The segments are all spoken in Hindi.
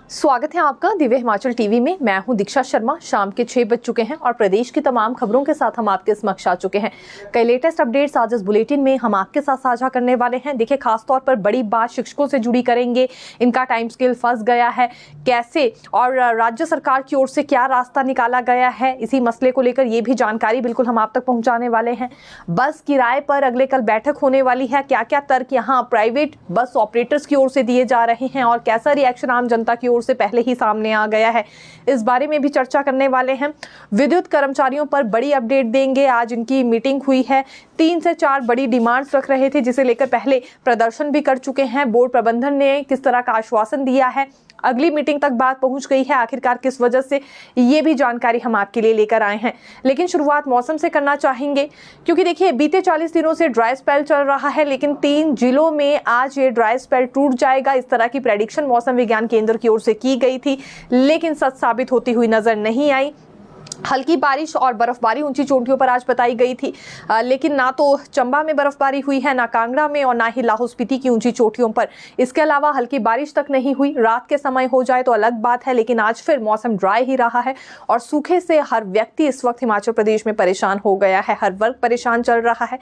स्वागत है आपका दिव्य हिमाचल टीवी में। मैं हूं दीक्षा शर्मा। शाम के 6 बज चुके हैं और प्रदेश की तमाम खबरों के साथ हम आपके समक्ष आ चुके हैं। कई लेटेस्ट अपडेट्स आज इस बुलेटिन में हम आपके साथ साझा करने वाले हैं। देखिए, खासतौर पर बड़ी बात शिक्षकों से जुड़ी करेंगे। इनका टाइम स्केल फंस गया है कैसे, और राज्य सरकार की ओर से क्या रास्ता निकाला गया है, इसी मसले को लेकर ये भी जानकारी बिल्कुल हम आप तक पहुंचाने वाले हैं। बस किराए पर अगले कल बैठक होने वाली है। क्या क्या तर्क यहाँ प्राइवेट बस ऑपरेटर्स की ओर से दिए जा रहे हैं और कैसा रिएक्शन आम जनता की से पहले ही सामने आ गया है, इस बारे में भी चर्चा करने वाले हैं। विद्युत कर्मचारियों पर बड़ी अपडेट देंगे। आज इनकी मीटिंग हुई है। 3 से 4 बड़ी डिमांड्स रख रहे थे, जिसे लेकर पहले प्रदर्शन भी कर चुके हैं। बोर्ड प्रबंधन ने किस तरह का आश्वासन दिया है, अगली मीटिंग तक बात पहुंच गई है, आखिरकार किस वजह से, ये भी जानकारी हम आपके लिए लेकर आए हैं। लेकिन शुरुआत मौसम से करना चाहेंगे, क्योंकि देखिए बीते 40 दिनों से ड्राई स्पेल चल रहा है, लेकिन 3 जिलों में आज ये ड्राई स्पेल टूट जाएगा, इस तरह की प्रेडिक्शन मौसम विज्ञान केंद्र की ओर से की गई थी, लेकिन सच साबित होती हुई नजर नहीं आई। हल्की बारिश और बर्फबारी ऊंची चोटियों पर आज बताई गई थी, लेकिन ना तो चंबा में बर्फबारी हुई है, ना कांगड़ा में, और ना ही लाहौल स्पीति की ऊंची चोटियों पर। इसके अलावा हल्की बारिश तक नहीं हुई। रात के समय हो जाए तो अलग बात है, लेकिन आज फिर मौसम ड्राई ही रहा है और सूखे से हर व्यक्ति इस वक्त हिमाचल प्रदेश में परेशान हो गया है। हर वर्ग परेशान चल रहा है।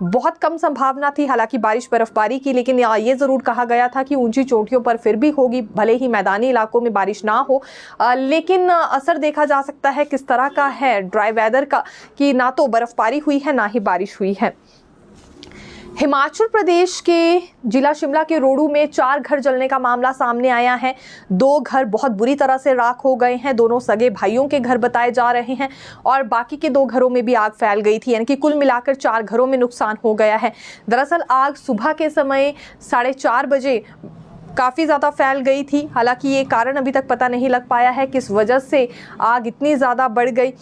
बहुत कम संभावना थी हालांकि बारिश बर्फबारी की, लेकिन ये जरूर कहा गया था कि ऊंची चोटियों पर फिर भी होगी, भले ही मैदानी इलाकों में बारिश ना हो, लेकिन असर देखा जा सकता है किस तरह का है ड्राई वेदर का, कि ना तो बर्फबारी हुई है ना ही बारिश हुई है। हिमाचल प्रदेश के जिला शिमला के रोडू में 4 घर जलने का मामला सामने आया है। 2 घर बहुत बुरी तरह से राख हो गए हैं। दोनों सगे भाइयों के घर बताए जा रहे हैं और बाकी के 2 घरों में भी आग फैल गई थी, यानी कि कुल मिलाकर 4 घरों में नुकसान हो गया है। दरअसल आग सुबह के समय 4:30 बजे काफ़ी ज़्यादा फैल गई थी। हालांकि ये कारण अभी तक पता नहीं लग पाया है किस वजह से आग इतनी ज़्यादा बढ़ गई।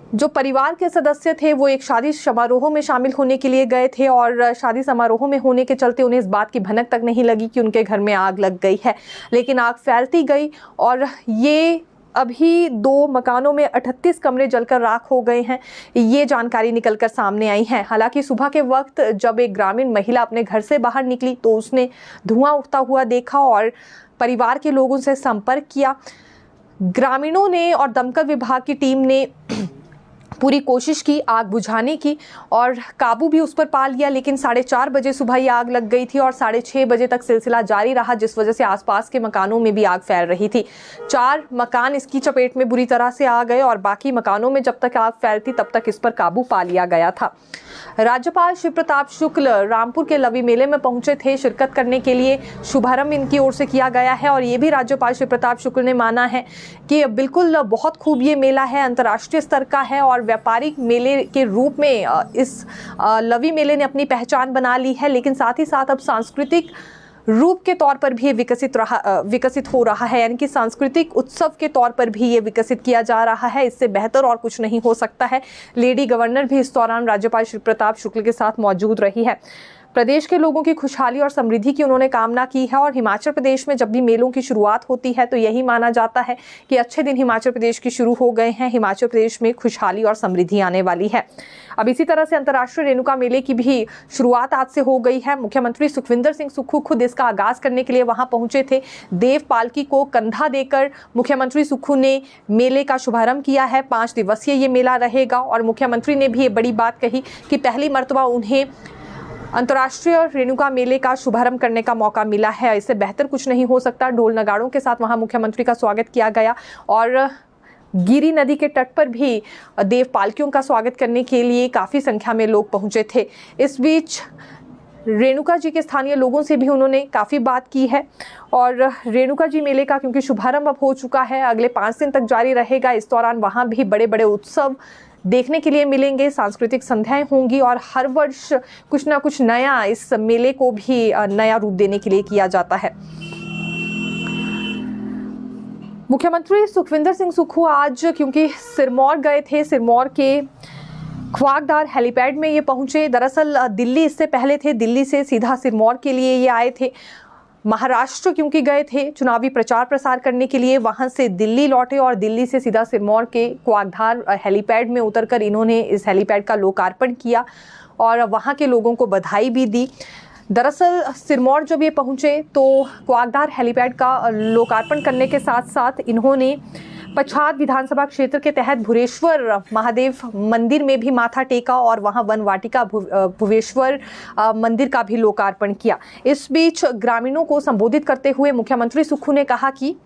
जो परिवार के सदस्य थे वो एक शादी समारोह में शामिल होने के लिए गए थे और शादी समारोह में होने के चलते उन्हें इस बात की भनक तक नहीं लगी कि उनके घर में आग लग गई है, लेकिन आग फैलती गई और ये अभी 2 मकानों में 38 कमरे जलकर राख हो गए हैं। ये जानकारी निकलकर सामने आई है। हालांकि सुबह के वक्त जब एक ग्रामीण महिला अपने घर से बाहर निकली तो उसने धुआं उठता हुआ देखा और परिवार के लोगों से संपर्क किया। ग्रामीणों ने और दमकल विभाग की टीम ने पूरी कोशिश की आग बुझाने की और काबू भी उस पर पा लिया, लेकिन 4:30 बजे सुबह ये आग लग गई थी और 6:30 बजे तक सिलसिला जारी रहा, जिस वजह से आसपास के मकानों में भी आग फैल रही थी। 4 मकान इसकी चपेट में बुरी तरह से आ गए और बाकी मकानों में जब तक आग फैलती तब तक इस पर काबू पा लिया गया था। राज्यपाल शिव प्रताप शुक्ल रामपुर के लवी मेले में पहुंचे थे शिरकत करने के लिए। शुभारंभ इनकी ओर से किया गया है और ये भी राज्यपाल शिव प्रताप शुक्ल ने माना है कि बिल्कुल बहुत खूब ये मेला है, अंतर्राष्ट्रीय स्तर का है और व्यापारिक मेले के रूप में इस लवी मेले ने अपनी पहचान बना ली है, लेकिन साथ ही साथ अब सांस्कृतिक रूप के तौर पर भी ये विकसित हो रहा है, यानी कि सांस्कृतिक उत्सव के तौर पर भी ये विकसित किया जा रहा है। इससे बेहतर और कुछ नहीं हो सकता है। लेडी गवर्नर भी इस दौरान राज्यपाल शिव प्रताप शुक्ल के साथ मौजूद रही है। प्रदेश के लोगों की खुशहाली और समृद्धि की उन्होंने कामना की है और हिमाचल प्रदेश में जब भी मेलों की शुरुआत होती है तो यही माना जाता है कि अच्छे दिन हिमाचल प्रदेश के शुरू हो गए हैं, हिमाचल प्रदेश में खुशहाली और समृद्धि आने वाली है। अब इसी तरह से अंतर्राष्ट्रीय रेणुका मेले की भी शुरुआत आज से हो गई है। मुख्यमंत्री सुखविंदर सिंह सुक्खू खुद इसका आगाज करने के लिए वहां पहुंचे थे। देव पालकी को कंधा देकर मुख्यमंत्री सुक्खू ने मेले का शुभारंभ किया है। 5 दिवसीय ये मेला रहेगा और मुख्यमंत्री ने भी ये बड़ी बात कही कि पहली मर्तबा उन्हें अंतर्राष्ट्रीय रेणुका मेले का शुभारंभ करने का मौका मिला है। इससे बेहतर कुछ नहीं हो सकता। ढोल नगाड़ों के साथ वहां मुख्यमंत्री का स्वागत किया गया और गिरी नदी के तट पर भी देव पालकियों का स्वागत करने के लिए काफ़ी संख्या में लोग पहुंचे थे। इस बीच रेणुका जी के स्थानीय लोगों से भी उन्होंने काफ़ी बात की है और रेणुका जी मेले का क्योंकि शुभारंभ अब हो चुका है, अगले 5 दिन तक जारी रहेगा। इस दौरान वहाँ भी बड़े बड़े उत्सव देखने के लिए मिलेंगे, सांस्कृतिक संध्याएं होंगी और हर वर्ष कुछ ना कुछ नया इस मेले को भी नया रूप देने के लिए किया जाता है। मुख्यमंत्री सुखविंदर सिंह सुक्खू आज क्योंकि सिरमौर गए थे, सिरमौर के ख्वागदार हेलीपैड में ये पहुंचे। दरअसल दिल्ली इससे पहले थे, दिल्ली से सीधा सिरमौर के लिए ये आए थे। महाराष्ट्र क्योंकि गए थे चुनावी प्रचार प्रसार करने के लिए, वहां से दिल्ली लौटे और दिल्ली से सीधा सिरमौर के क्वागधार हेलीपैड में उतरकर इन्होंने इस हेलीपैड का लोकार्पण किया और वहां के लोगों को बधाई भी दी। दरअसल सिरमौर जब ये पहुंचे तो क्वाकदार हेलीपैड का लोकार्पण करने के साथ साथ इन्होंने पच्छाद विधानसभा क्षेत्र के तहत भुरेश्वर महादेव मंदिर में भी माथा टेका और वहां वन वाटिका भुवेश्वर मंदिर का भी लोकार्पण किया। इस बीच ग्रामीणों को संबोधित करते हुए मुख्यमंत्री सुक्खू ने कहा कि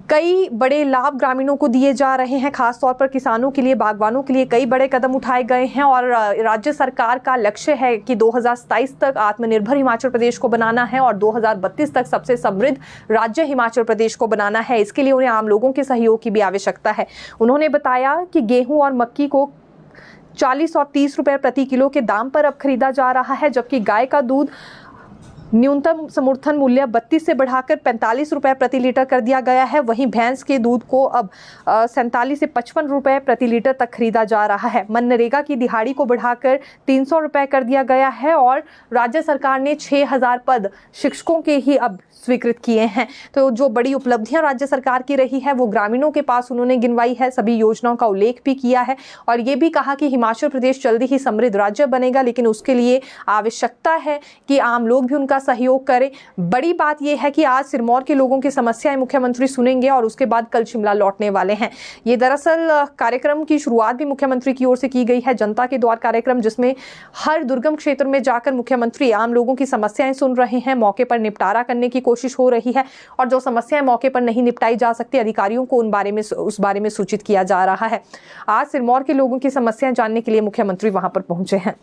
कई बड़े लाभ ग्रामीणों को दिए जा रहे हैं, खासतौर पर किसानों के लिए, बागवानों के लिए कई बड़े कदम उठाए गए हैं और राज्य सरकार का लक्ष्य है कि 2027 तक आत्मनिर्भर हिमाचल प्रदेश को बनाना है और 2032 तक सबसे समृद्ध राज्य हिमाचल प्रदेश को बनाना है। इसके लिए उन्हें आम लोगों के सहयोग की भी आवश्यकता है। उन्होंने बताया कि गेहूं और मक्की को 40 और 30 रुपए प्रति किलो के दाम पर अब खरीदा जा रहा है, जबकि गाय का दूध न्यूनतम समर्थन मूल्य 32 से बढ़ाकर 45 रुपए प्रति लीटर कर दिया गया है। वहीं भैंस के दूध को अब 47 से 55 रुपए प्रति लीटर तक खरीदा जा रहा है। मनरेगा की दिहाड़ी को बढ़ाकर 300 रुपए कर दिया गया है और राज्य सरकार ने 6000 पद शिक्षकों के ही अब स्वीकृत किए हैं। तो जो बड़ी उपलब्धियां राज्य सरकार की रही है वो ग्रामीणों के पास उन्होंने गिनवाई है, सभी योजनाओं का उल्लेख भी किया है और ये भी कहा कि हिमाचल प्रदेश जल्दी ही समृद्ध राज्य बनेगा, लेकिन उसके लिए आवश्यकता है कि आम लोग भी उनका सहयोग करें। बड़ी बात यह है कि आज सिरमौर के लोगों की समस्याएं मुख्यमंत्री सुनेंगे और उसके बाद कल शिमला लौटने वाले हैं। ये दरअसल कार्यक्रम की शुरुआत भी मुख्यमंत्री की ओर से की गई है, जनता के द्वार कार्यक्रम, जिसमें हर दुर्गम क्षेत्र में जाकर मुख्यमंत्री आम लोगों की समस्याएं सुन रहे हैं, मौके पर निपटारा करने की कोशिश हो रही है और जो समस्याएं मौके पर नहीं निपटाई जा सकती अधिकारियों को उस बारे में सूचित किया जा रहा है। आज सिरमौर के लोगों की समस्याएं जानने के लिए मुख्यमंत्री वहां पर पहुंचे हैं।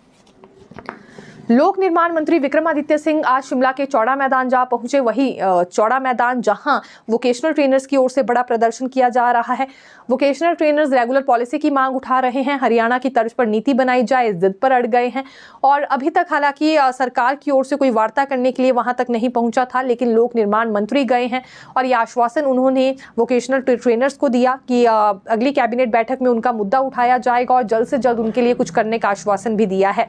लोक निर्माण मंत्री विक्रमादित्य सिंह आज शिमला के चौड़ा मैदान जा पहुंचे। वही चौड़ा मैदान जहां वोकेशनल ट्रेनर्स की ओर से बड़ा प्रदर्शन किया जा रहा है। वोकेशनल ट्रेनर्स रेगुलर पॉलिसी की मांग उठा रहे हैं, हरियाणा की तर्ज पर नीति बनाई जाए, इस जिद पर अड़ गए हैं और अभी तक हालांकि सरकार की ओर से कोई वार्ता करने के लिए वहां तक नहीं पहुंचा था, लेकिन लोक निर्माण मंत्री गए हैं और ये आश्वासन उन्होंने वोकेशनल ट्रेनर्स को दिया कि अगली कैबिनेट बैठक में उनका मुद्दा उठाया जाएगा और जल्द से जल्द उनके लिए कुछ करने का आश्वासन भी दिया है।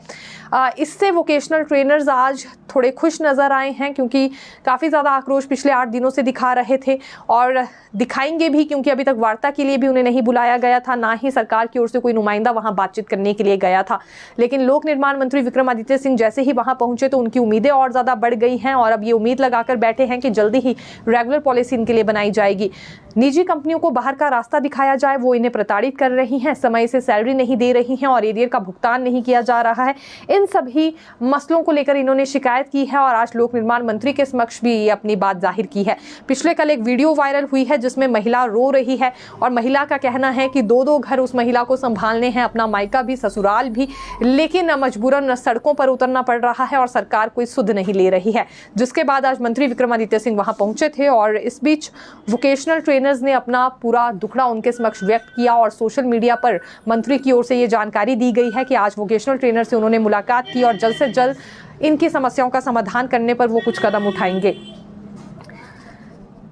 इससे वोकेशनल ट्रेनर्स आज थोड़े खुश नजर आए हैं, क्योंकि काफ़ी ज़्यादा आक्रोश पिछले 8 दिनों से दिखा रहे थे और दिखाएंगे भी, क्योंकि अभी तक वार्ता के लिए भी उन्हें नहीं बुलाया गया था, ना ही सरकार की ओर से कोई नुमाइंदा वहां बातचीत करने के लिए गया था। लेकिन लोक निर्माण मंत्री विक्रमादित्य सिंह जैसे ही वहां पहुंचे तो उनकी उम्मीदें और ज़्यादा बढ़ गई हैं और अब ये उम्मीद लगाकर बैठे हैं कि जल्दी ही रेगुलर पॉलिसी इनके लिए बनाई जाएगी। निजी कंपनियों को बाहर का रास्ता दिखाया जाए, वो इन्हें प्रताड़ित कर रही हैं, समय से सैलरी नहीं दे रही हैं और एरियर का भुगतान नहीं किया जा रहा है। इन सभी मसलों को लेकर इन्होंने शिकायत की है और आज लोक निर्माण मंत्री के समक्ष भी ये अपनी बात जाहिर की है। पिछले कल एक वीडियो वायरल हुई है जिसमें महिला रो रही है और महिला का कहना है कि 2-2 घर उस महिला को संभालने हैं, अपना मायका भी ससुराल भी, लेकिन मजबूरन सड़कों पर उतरना पड़ रहा है और सरकार कोई सुध नहीं ले रही है। जिसके बाद आज मंत्री विक्रमादित्य सिंह वहां पहुंचे थे और इस बीच वोकेशनल ट्रेनर्स ने अपना पूरा दुखड़ा उनके समक्ष व्यक्त किया और सोशल मीडिया पर मंत्री की ओर से ये जानकारी दी गई है कि आज वोकेशनल ट्रेनर से उन्होंने मुलाकात की और जल्द से जल्द इनकी समस्याओं का समाधान करने पर वो कुछ कदम उठाएंगे।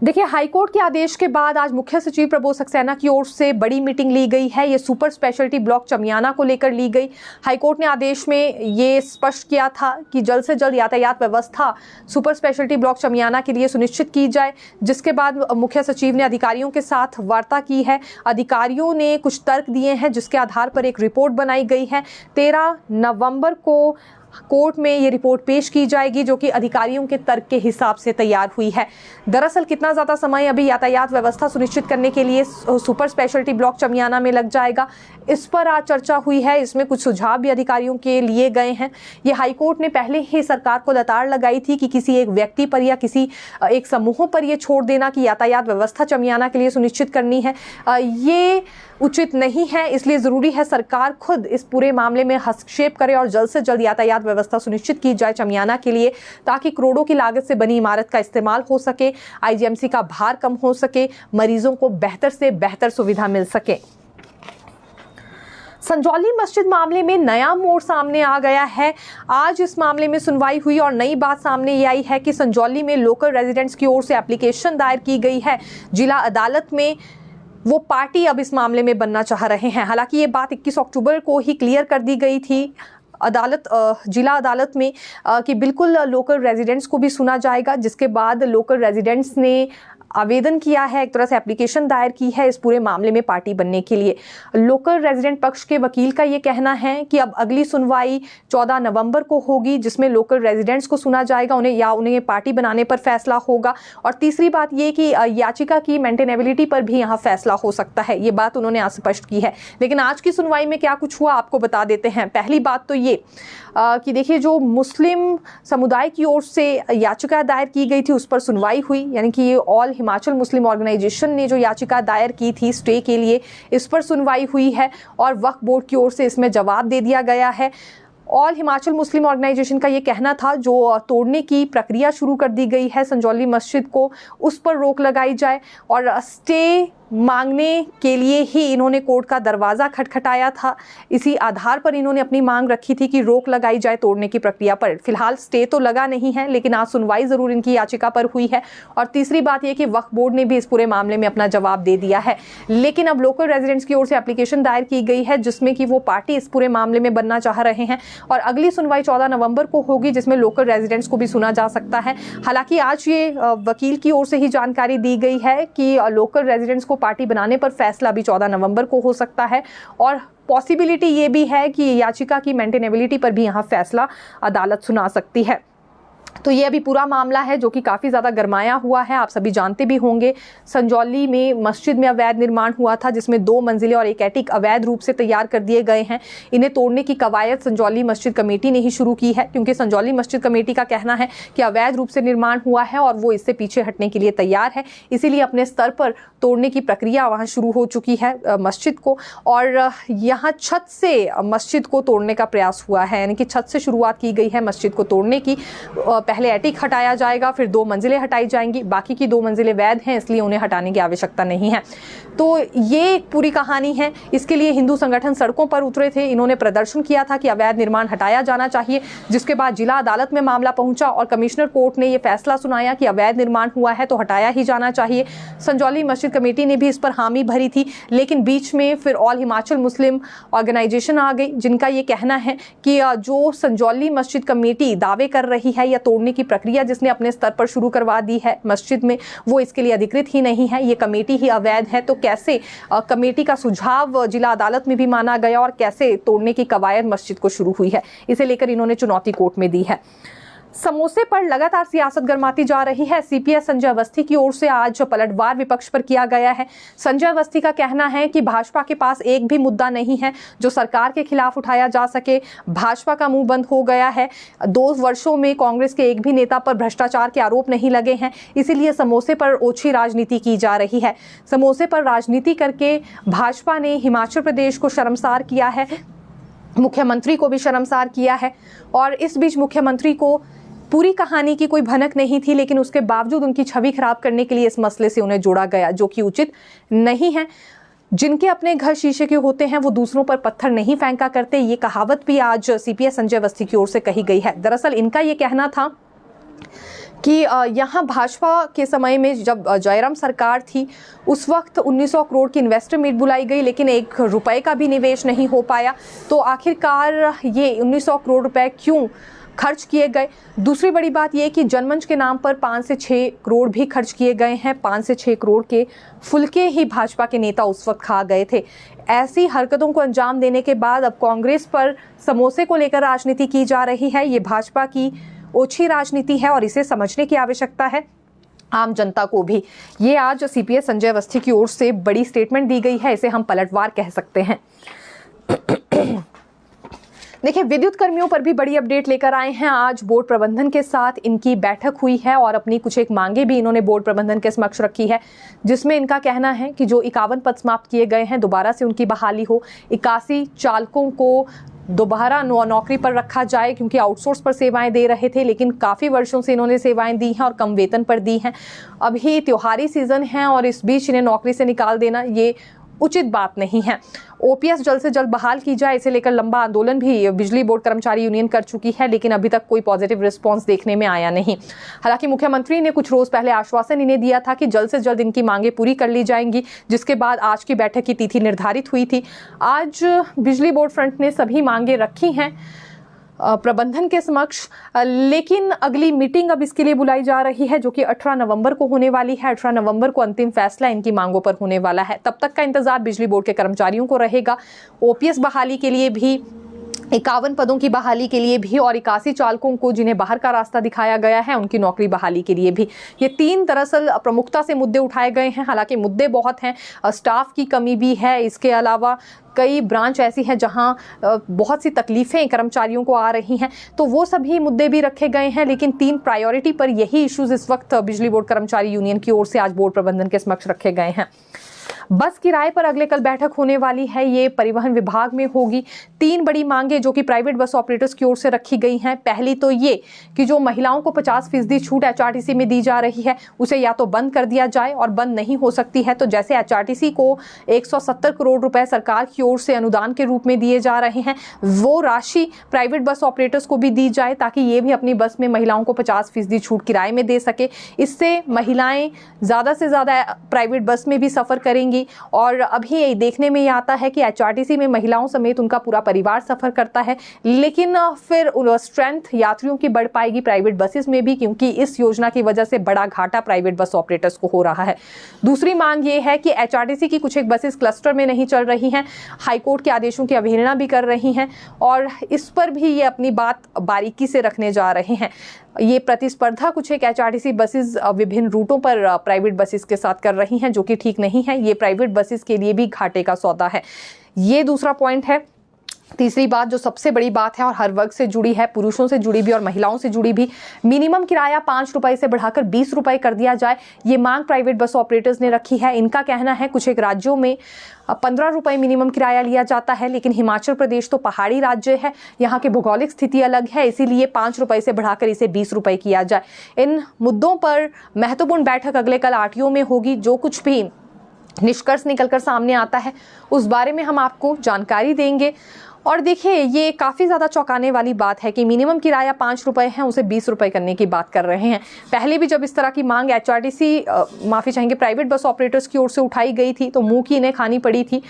देखिए, हाईकोर्ट के आदेश के बाद आज मुख्य सचिव प्रबोध सक्सेना की ओर से बड़ी मीटिंग ली गई है। ये सुपर स्पेशलिटी ब्लॉक चमियाना को लेकर ली गई। हाईकोर्ट ने आदेश में ये स्पष्ट किया था कि जल्द से जल्द यातायात व्यवस्था सुपर स्पेशलिटी ब्लॉक चमियाना के लिए सुनिश्चित की जाए, जिसके बाद मुख्य सचिव ने अधिकारियों के साथ वार्ता की है। अधिकारियों ने कुछ तर्क दिए हैं जिसके आधार पर एक रिपोर्ट बनाई गई है। 13 नवंबर को कोर्ट में ये रिपोर्ट पेश की जाएगी, जो कि अधिकारियों के तर्क के हिसाब से तैयार हुई है। दरअसल कितना ज़्यादा समय अभी यातायात व्यवस्था सुनिश्चित करने के लिए सुपर स्पेशलिटी ब्लॉक चमियाना में लग जाएगा, इस पर आज चर्चा हुई है। इसमें कुछ सुझाव भी अधिकारियों के लिए गए हैं। ये हाईकोर्ट ने पहले ही सरकार को लताड़ लगाई थी कि किसी एक व्यक्ति पर या किसी एक समूह पर ये छोड़ देना कि यातायात व्यवस्था चमियाना के लिए सुनिश्चित करनी है, ये उचित नहीं है। इसलिए ज़रूरी है सरकार खुद इस पूरे मामले में हस्तक्षेप करे और जल्द से जल्द यातायात व्यवस्था सुनिश्चित की जाए चमियाना के लिए, ताकि करोड़ों की लागत से बनी इमारत का इस्तेमाल हो सके, आईजीएमसी का भार कम हो सके, मरीजों को बेहतर से बेहतर सुविधा मिल सके। संजौली मस्जिद मामले में नया मोड़ सामने आ गया है। आज इस मामले में सुनवाई हुई और नई बात सामने ये आई है कि संजौली में लोकल रेजिडेंट्स की ओर से एप्लीकेशन दायर की गई है। जिला अदालत में वो पार्टी अब इस मामले में बनना चाह रहे हैं। हालांकि ये बात 21 अक्टूबर को ही क्लियर कर दी गई थी जिला अदालत में कि बिल्कुल लोकल रेजिडेंट्स को भी सुना जाएगा, जिसके बाद लोकल रेजिडेंट्स ने आवेदन किया है, एक तरह से एप्लीकेशन दायर की है इस पूरे मामले में पार्टी बनने के लिए। लोकल रेजिडेंट पक्ष के वकील का ये कहना है कि अब अगली सुनवाई 14 नवंबर को होगी, जिसमें लोकल रेजिडेंट्स को सुना जाएगा, उन्हें पार्टी बनाने पर फैसला होगा। और तीसरी बात ये कि याचिका की मेंटेनेबिलिटी पर भी यहाँ फैसला हो सकता है, ये बात उन्होंने आज स्पष्ट की है। लेकिन आज की सुनवाई में क्या कुछ हुआ आपको बता देते हैं। पहली बात तो ये कि देखिए, जो मुस्लिम समुदाय की ओर से याचिका दायर की गई थी उस पर सुनवाई हुई, यानी कि ये ऑल हिमाचल मुस्लिम ऑर्गेनाइजेशन ने जो याचिका दायर की थी स्टे के लिए, इस पर सुनवाई हुई है और वक्फ बोर्ड की ओर से इसमें जवाब दे दिया गया है। ऑल हिमाचल मुस्लिम ऑर्गेनाइजेशन का ये कहना था जो तोड़ने की प्रक्रिया शुरू कर दी गई है संजौली मस्जिद को, उस पर रोक लगाई जाए। और स्टे मांगने के लिए ही इन्होंने कोर्ट का दरवाज़ा खटखटाया था। इसी आधार पर इन्होंने अपनी मांग रखी थी कि रोक लगाई जाए तोड़ने की प्रक्रिया पर। फिलहाल स्टे तो लगा नहीं है, लेकिन आज सुनवाई ज़रूर इनकी याचिका पर हुई है। और तीसरी बात यह कि वक्फ बोर्ड ने भी इस पूरे मामले में अपना जवाब दे दिया है। लेकिन अब लोकल रेजिडेंट्स की ओर से एप्लीकेशन दायर की गई है जिसमें कि वो पार्टी इस पूरे मामले में बनना चाह रहे हैं और अगली सुनवाई 14 नवंबर को होगी, जिसमें लोकल रेजिडेंट्स को भी सुना जा सकता है। हालांकि आज ये वकील की ओर से ही जानकारी दी गई है कि लोकल रेजिडेंट्स को पार्टी बनाने पर फैसला भी 14 नवंबर को हो सकता है और पॉसिबिलिटी ये भी है कि याचिका की मेंटेनेबिलिटी पर भी यहाँ फैसला अदालत सुना सकती है। तो ये अभी पूरा मामला है जो कि काफ़ी ज़्यादा गरमाया हुआ है। आप सभी जानते भी होंगे, संजौली में मस्जिद में अवैध निर्माण हुआ था जिसमें 2 मंजिलें और एक एटिक अवैध रूप से तैयार कर दिए गए हैं। इन्हें तोड़ने की कवायद संजौली मस्जिद कमेटी ने ही शुरू की है, क्योंकि संजौली मस्जिद कमेटी का कहना है कि अवैध रूप से निर्माण हुआ है और वो इससे पीछे हटने के लिए तैयार है। इसीलिए अपने स्तर पर तोड़ने की प्रक्रिया वहाँ शुरू हो चुकी है मस्जिद को, और यहाँ छत से मस्जिद को तोड़ने का प्रयास हुआ है, यानी कि छत से शुरुआत की गई है मस्जिद को तोड़ने की। पहले एटिक हटाया जाएगा, फिर 2 मंजिलें हटाई जाएंगी। बाकी की 2 मंजिलें वैध हैं, इसलिए उन्हें हटाने की आवश्यकता नहीं है। तो ये पूरी कहानी है। इसके लिए हिंदू संगठन सड़कों पर उतरे थे, इन्होंने प्रदर्शन किया था कि अवैध निर्माण हटाया जाना चाहिए, जिसके बाद जिला अदालत में मामला पहुंचा और कमिश्नर कोर्ट ने यह फैसला सुनाया कि अवैध निर्माण हुआ है तो हटाया ही जाना चाहिए। संजौली मस्जिद कमेटी ने भी इस पर हामी भरी थी, लेकिन बीच में फिर ऑल हिमाचल मुस्लिम ऑर्गेनाइजेशन आ गई, जिनका ये कहना है कि जो संजौली मस्जिद कमेटी दावे कर रही है या तोड़ने की प्रक्रिया जिसने अपने स्तर पर शुरू करवा दी है मस्जिद में, वो इसके लिए अधिकृत ही नहीं है, ये कमेटी ही अवैध है। तो कैसे कमेटी का सुझाव जिला अदालत में भी माना गया और कैसे तोड़ने की कवायद मस्जिद को शुरू हुई है, इसे लेकर इन्होंने चुनौती कोर्ट में दी है। समोसे पर लगातार सियासत गरमाती जा रही है। सीपीएस संजय अवस्थी की ओर से आज पलटवार विपक्ष पर किया गया है। संजय अवस्थी का कहना है कि भाजपा के पास एक भी मुद्दा नहीं है जो सरकार के खिलाफ उठाया जा सके। भाजपा का मुंह बंद हो गया है। 2 वर्षों में कांग्रेस के एक भी नेता पर भ्रष्टाचार के आरोप नहीं लगे हैं, इसीलिए समोसे पर ओछी राजनीति की जा रही है। समोसे पर राजनीति करके भाजपा ने हिमाचल प्रदेश को शर्मसार किया है, मुख्यमंत्री को भी शर्मसार किया है। और इस बीच मुख्यमंत्री को पूरी कहानी की कोई भनक नहीं थी, लेकिन उसके बावजूद उनकी छवि खराब करने के लिए इस मसले से उन्हें जोड़ा गया, जो कि उचित नहीं है। जिनके अपने घर शीशे के होते हैं वो दूसरों पर पत्थर नहीं फेंका करते, ये कहावत भी आज सीपीएस संजय अवस्थी की ओर से कही गई है। दरअसल इनका ये कहना था कि यहाँ भाजपा के समय में जब जयराम सरकार थी उस वक्त 1900 करोड़ की इन्वेस्टर मीट बुलाई गई, लेकिन 1 रुपए का भी निवेश नहीं हो पाया। तो आखिरकार ये 1900 करोड़ रुपए क्यों खर्च किए गए। दूसरी बड़ी बात यह कि जनमंच के नाम पर 5 से 6 करोड़ भी खर्च किए गए हैं। 5 से 6 करोड़ के फुलके ही भाजपा के नेता उस वक्त खा गए थे। ऐसी हरकतों को अंजाम देने के बाद अब कांग्रेस पर समोसे को लेकर राजनीति की जा रही है। ये भाजपा की ओछी राजनीति है और इसे समझने की आवश्यकता है आम जनता को भी। ये आज सीपीएस संजय अवस्थी की ओर से बड़ी स्टेटमेंट दी गई है, इसे हम पलटवार कह सकते हैं। देखिए, विद्युत कर्मियों पर भी बड़ी अपडेट लेकर आए हैं। आज बोर्ड प्रबंधन के साथ इनकी बैठक हुई है और अपनी कुछ एक मांगे भी इन्होंने बोर्ड प्रबंधन के समक्ष रखी है, जिसमें इनका कहना है कि जो 51 पद समाप्त किए गए हैं दोबारा से उनकी बहाली हो। 81 चालकों को दोबारा नौकरी पर रखा जाए, क्योंकि आउटसोर्स पर सेवाएं दे रहे थे, लेकिन काफ़ी वर्षों से इन्होंने सेवाएं दी हैं और कम वेतन पर दी हैं। अभी त्योहारी सीजन है और इस बीच इन्हें नौकरी से निकाल देना ये उचित बात नहीं है। ओपीएस जल्द से जल्द बहाल की जाए, इसे लेकर लंबा आंदोलन भी बिजली बोर्ड कर्मचारी यूनियन कर चुकी है, लेकिन अभी तक कोई पॉजिटिव रिस्पांस देखने में आया नहीं। हालांकि मुख्यमंत्री ने कुछ रोज पहले आश्वासन इन्हें दिया था कि जल्द से जल्द इनकी मांगे पूरी कर ली जाएंगी, जिसके बाद आज की बैठक की तिथि निर्धारित हुई थी। आज बिजली बोर्ड फ्रंट ने सभी मांगे रखी हैं। प्रबंधन के समक्ष। लेकिन अगली मीटिंग अब इसके लिए बुलाई जा रही है जो कि 18 नवंबर को होने वाली है। 18 नवंबर को अंतिम फैसला इनकी मांगों पर होने वाला है। तब तक का इंतजार बिजली बोर्ड के कर्मचारियों को रहेगा। ओपीएस बहाली के लिए भी, 51 पदों की बहाली के लिए भी और 81 चालकों को जिन्हें बाहर का रास्ता दिखाया गया है उनकी नौकरी बहाली के लिए भी। ये 3 दरअसल प्रमुखता से मुद्दे उठाए गए हैं। हालांकि मुद्दे बहुत हैं, स्टाफ की कमी भी है, इसके अलावा कई ब्रांच ऐसी हैं जहां बहुत सी तकलीफें कर्मचारियों को आ रही हैं, तो वो सभी मुद्दे भी रखे गए हैं। लेकिन 3 प्रायोरिटी पर यही इश्यूज इस वक्त बिजली बोर्ड कर्मचारी यूनियन की ओर से आज बोर्ड प्रबंधन के समक्ष रखे गए हैं। बस किराए पर अगले कल बैठक होने वाली है, ये परिवहन विभाग में होगी। 3 बड़ी मांगे जो कि प्राइवेट बस ऑपरेटर्स की ओर से रखी गई हैं। पहली तो ये कि जो महिलाओं को 50% छूट एचआरटीसी में दी जा रही है उसे या तो बंद कर दिया जाए, और बंद नहीं हो सकती है तो जैसे एचआरटीसी को 170 करोड़ रुपए सरकार की ओर से अनुदान के रूप में दिए जा रहे हैं, वो राशि प्राइवेट बस ऑपरेटर्स को भी दी जाए ताकि ये भी अपनी बस में महिलाओं को 50% छूट किराए में दे सके। इससे महिलाएं ज़्यादा से ज़्यादा प्राइवेट बस में भी सफ़र करेंगी। और अभी देखने में ये आता है कि एचआरटीसी में महिलाओं समेत उनका पूरा परिवार सफर करता है, लेकिन फिर स्ट्रेंथ यात्रियों की बढ़ पाएगी प्राइवेट बसेस में भी, क्योंकि इस योजना की वजह से बड़ा घाटा प्राइवेट बस ऑपरेटर्स को हो रहा है। दूसरी मांग ये है कि एचआरटीसी की कुछ एक बसेस क्लस्टर में नहीं चल रही हैं, हाईकोर्ट के आदेशों की अवहेलना भी कर रही हैं, और इस पर भी ये अपनी बात बारीकी से रखने जा रहे हैं। ये प्रतिस्पर्धा कुछ एक एचआरटीसी बसेस विभिन्न रूटों पर प्राइवेट बसेस के साथ कर रही हैं, जो कि ठीक नहीं है। ये प्राइवेट बसेस के लिए भी घाटे का सौदा है। ये दूसरा पॉइंट है। तीसरी बात जो सबसे बड़ी बात है और हर वर्ग से जुड़ी है, पुरुषों से जुड़ी भी और महिलाओं से जुड़ी भी, मिनिमम किराया 5 रुपए से बढ़ाकर 20 रुपए कर दिया जाए। ये मांग प्राइवेट बस ऑपरेटर्स ने रखी है। इनका कहना है कुछ एक राज्यों में 15 रुपए मिनिमम किराया लिया जाता है, लेकिन हिमाचल प्रदेश तो पहाड़ी राज्य है, यहाँ की भौगोलिक स्थिति अलग है, इसीलिए 5 रुपए से बढ़ाकर इसे 20 रुपए किया जाए। इन मुद्दों पर महत्वपूर्ण बैठक अगले कल आरटीओ में होगी। जो कुछ भी निष्कर्ष निकलकर सामने आता है उस बारे में हम आपको जानकारी देंगे। और देखिए, ये काफ़ी ज़्यादा चौंकाने वाली बात है कि मिनिमम किराया 5 रुपए है, उसे 20 रुपए करने की बात कर रहे हैं। पहले भी जब इस तरह की मांग एचआरटीसी माफ़ी चाहेंगे प्राइवेट बस ऑपरेटर्स की ओर से उठाई गई थी तो मुंह की इन्हें खानी पड़ी थी।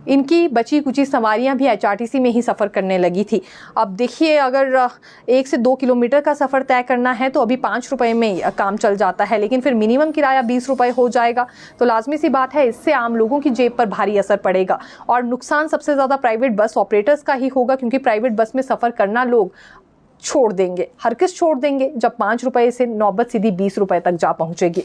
इनकी बची कुची सवारियां भी एचआरटीसी में ही सफ़र करने लगी थी। अब देखिए, अगर 1 से 2 किलोमीटर का सफ़र तय करना है तो अभी 5 रुपए में काम चल जाता है, लेकिन फिर मिनिमम किराया 20 रुपए हो जाएगा तो लाजमी सी बात है इससे आम लोगों की जेब पर भारी असर पड़ेगा। और नुकसान सबसे ज़्यादा प्राइवेट बस ऑपरेटर्स का ही होगा, क्योंकि प्राइवेट बस में सफ़र करना लोग छोड़ देंगे, हर किस छोड़ देंगे जब 5 रुपए से नौबत सीधी 20 रुपए तक जा पहुँचेगी।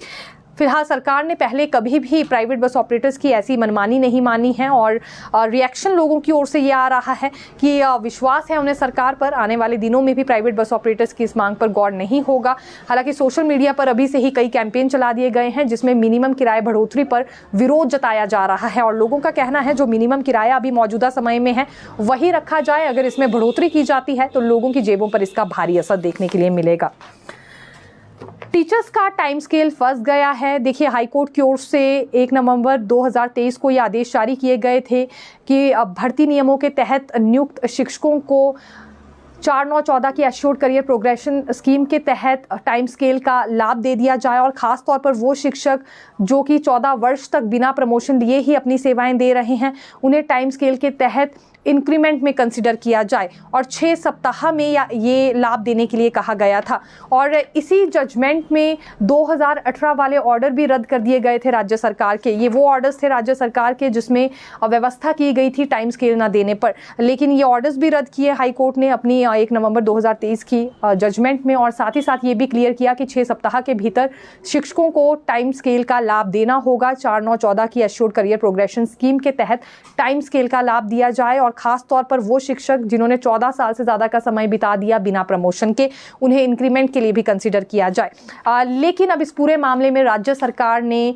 फिलहाल सरकार ने पहले कभी भी प्राइवेट बस ऑपरेटर्स की ऐसी मनमानी नहीं मानी है, और रिएक्शन लोगों की ओर से ये आ रहा है कि विश्वास है उन्हें सरकार पर, आने वाले दिनों में भी प्राइवेट बस ऑपरेटर्स की इस मांग पर गौर नहीं होगा। हालांकि सोशल मीडिया पर अभी से ही कई कैंपेन चला दिए गए हैं जिसमें मिनिमम किराए बढ़ोतरी पर विरोध जताया जा रहा है, और लोगों का कहना है जो मिनिमम किराया अभी मौजूदा समय में है वही रखा जाए। अगर इसमें बढ़ोतरी की जाती है तो लोगों की जेबों पर इसका भारी असर देखने के लिए मिलेगा। टीचर्स का टाइम स्केल फंस गया है। देखिए, हाईकोर्ट की ओर से 1 नवंबर 2023 को ये आदेश जारी किए गए थे कि अब भर्ती नियमों के तहत नियुक्त शिक्षकों को 4-9-14 की एश्योर्ड करियर प्रोग्रेशन स्कीम के तहत टाइम स्केल का लाभ दे दिया जाए, और ख़ास तौर पर वो शिक्षक जो कि 14 वर्ष तक बिना प्रमोशन लिए ही अपनी सेवाएं दे रहे हैं उन्हें टाइम स्केल के तहत इंक्रीमेंट में कंसिडर किया जाए, और 6 सप्ताह में या ये लाभ देने के लिए कहा गया था। और इसी जजमेंट में 2018 वाले ऑर्डर भी रद्द कर दिए गए थे राज्य सरकार के। ये वो ऑर्डर्स थे राज्य सरकार के जिसमें व्यवस्था की गई थी टाइम स्केल ना देने पर, लेकिन ये ऑर्डर्स भी रद्द किए हाईकोर्ट ने अपनी 1 नवंबर 2023 की जजमेंट में, और साथ ही साथ ये भी क्लियर किया कि 6 सप्ताह के भीतर शिक्षकों को टाइम स्केल का लाभ देना होगा। 4-9-14 की एश्योर्ड करियर प्रोग्रेशन स्कीम के तहत टाइम स्केल का लाभ दिया जाए, और खास तौर पर वो शिक्षक जिन्होंने 14 साल से ज़्यादा का समय बिता दिया बिना प्रमोशन के, उन्हें इंक्रीमेंट के लिए भी कंसिडर किया जाए। लेकिन अब इस पूरे मामले में राज्य सरकार ने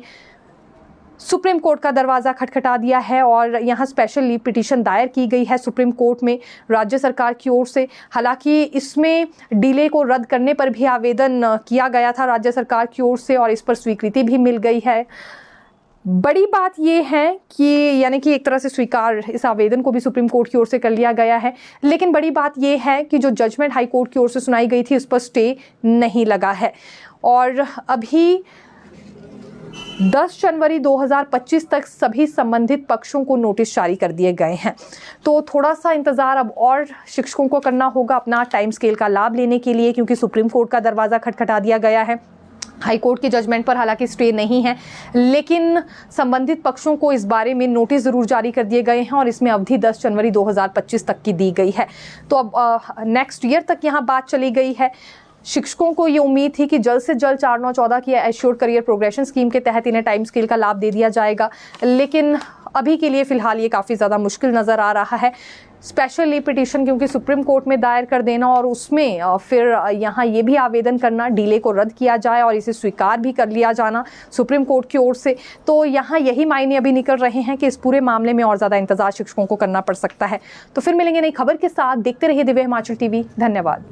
सुप्रीम कोर्ट का दरवाज़ा खटखटा दिया है, और यहाँ स्पेशल लीव पिटीशन दायर की गई है सुप्रीम कोर्ट में राज्य सरकार की ओर से। हालांकि इसमें डिले को रद्द करने पर भी आवेदन किया गया था राज्य सरकार की ओर से, और इस पर स्वीकृति भी मिल गई है। बड़ी बात यह है कि यानी कि एक तरह से स्वीकार इस आवेदन को भी सुप्रीम कोर्ट की ओर से कर लिया गया है, लेकिन बड़ी बात यह है कि जो जजमेंट हाई कोर्ट की ओर से सुनाई गई थी उस पर स्टे नहीं लगा है। और अभी 10 जनवरी 2025 तक सभी संबंधित पक्षों को नोटिस जारी कर दिए गए हैं। तो थोड़ा सा इंतजार अब और शिक्षकों को करना होगा अपना टाइम स्केल का लाभ लेने के लिए, क्योंकि सुप्रीम कोर्ट का दरवाज़ा खटखटा दिया गया है। हाई कोर्ट की जजमेंट पर हालांकि स्टे नहीं है, लेकिन संबंधित पक्षों को इस बारे में नोटिस ज़रूर जारी कर दिए गए हैं और इसमें अवधि 10 जनवरी 2025 तक की दी गई है। तो अब नेक्स्ट ईयर तक यहाँ बात चली गई है। शिक्षकों को ये उम्मीद थी कि जल्द से जल्द 4914 की एश्योर्ड करियर प्रोग्रेशन स्कीम के तहत इन्हें टाइम स्केल का लाभ दे दिया जाएगा, लेकिन अभी के लिए फ़िलहाल ये काफ़ी ज़्यादा मुश्किल नज़र आ रहा है। स्पेशल लीव पिटीशन क्योंकि सुप्रीम कोर्ट में दायर कर देना और उसमें फिर यहाँ ये भी आवेदन करना डीले को रद्द किया जाए और इसे स्वीकार भी कर लिया जाना सुप्रीम कोर्ट की ओर से, तो यहाँ यही मायने अभी निकल रहे हैं कि इस पूरे मामले में और ज़्यादा इंतजार शिक्षकों को करना पड़ सकता है। तो फिर मिलेंगे नई खबर के साथ, देखते रहिए दिव्य हिमाचल टीवी। धन्यवाद।